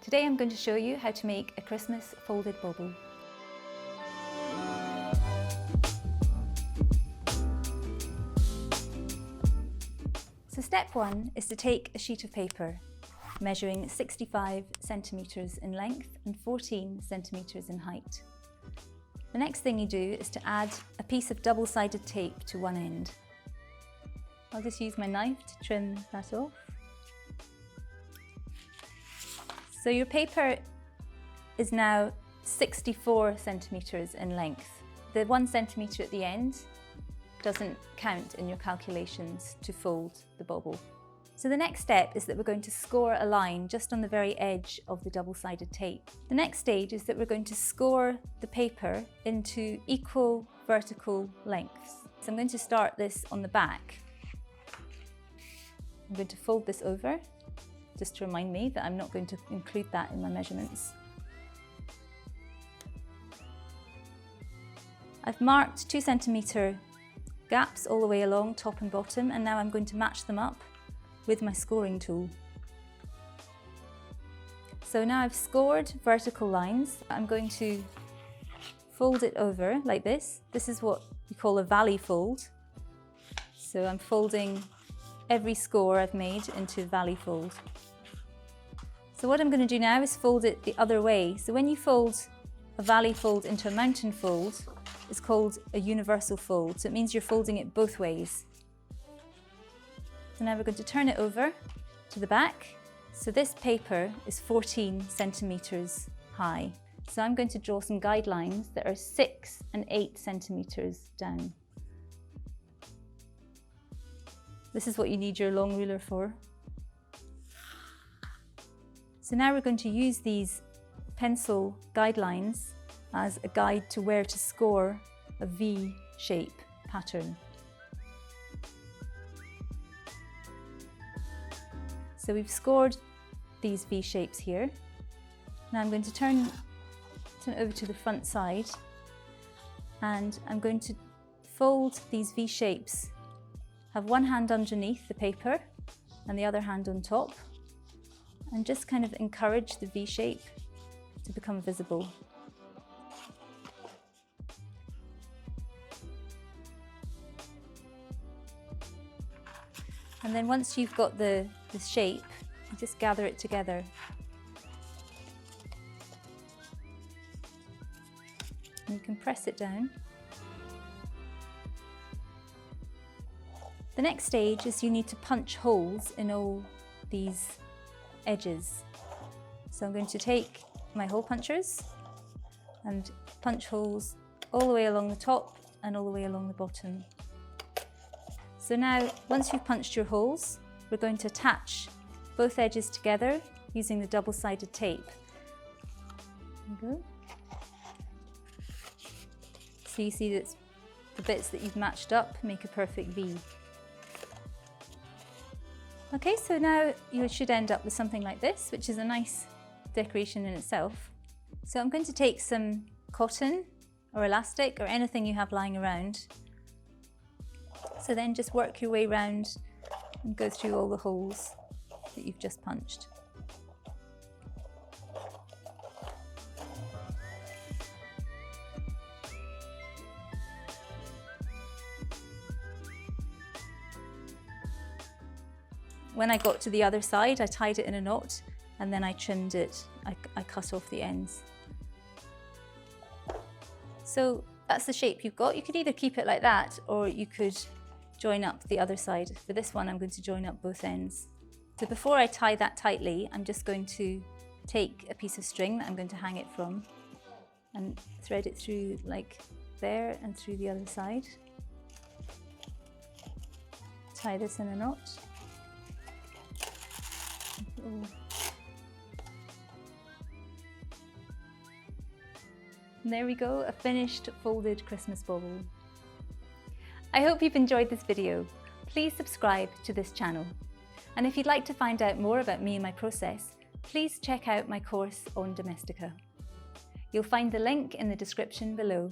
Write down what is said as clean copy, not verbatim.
Today I'm going to show you how to make a Christmas folded bauble. So step one is to take a sheet of paper measuring 65 centimetres in length and 14 centimetres in height. The next thing you do is to add a piece of double-sided tape to one end. I'll just use my knife to trim that off. So your paper is now 64 centimetres in length. The 1 centimetre at the end doesn't count in your calculations to fold the bauble. So the next step is that we're going to score a line just on the very edge of the double-sided tape. The next stage is that we're going to score the paper into equal vertical lengths. So I'm going to start this on the back. I'm going to fold this over, just to remind me that I'm not going to include that in my measurements. I've marked 2 centimetre gaps all the way along, top and bottom, and now I'm going to match them up with my scoring tool. So now I've scored vertical lines. I'm going to fold it over like this. This is what we call a valley fold. So I'm folding every score I've made into a valley fold. So what I'm going to do now is fold it the other way. So when you fold a valley fold into a mountain fold, it's called a universal fold. So it means you're folding it both ways. So now we're going to turn it over to the back. So this paper is 14 centimetres high. So I'm going to draw some guidelines that are 6 and 8 centimetres down. This is what you need your long ruler for. So now we're going to use these pencil guidelines as a guide to where to score a V-shape pattern. So we've scored these V-shapes here. Now I'm going to turn over to the front side, and I'm going to fold these V-shapes, have one hand underneath the paper and the other hand on top, and just kind of encourage the V-shape to become visible. And then once you've got the shape, you just gather it together. And you can press it down. The next stage is you need to punch holes in all these edges. So I'm going to take my hole punchers and punch holes all the way along the top and all the way along the bottom. So now, once you've punched your holes, we're going to attach both edges together using the double-sided tape. There you go. So you see that the bits that you've matched up make a perfect V. Okay, so now you should end up with something like this, which is a nice decoration in itself. So I'm going to take some cotton or elastic or anything you have lying around. So then just work your way around and go through all the holes that you've just punched. When I got to the other side, I tied it in a knot and then I trimmed it. I cut off the ends. So that's the shape you've got. You could either keep it like that or you could join up the other side. For this one, I'm going to join up both ends. So before I tie that tightly, I'm just going to take a piece of string that I'm going to hang it from and thread it through like there and through the other side. Tie this in a knot. And there we go, a finished folded Christmas bauble. I hope you've enjoyed this video. Please subscribe to this channel. And if you'd like to find out more about me and my process, please check out my course on Domestika. You'll find the link in the description below.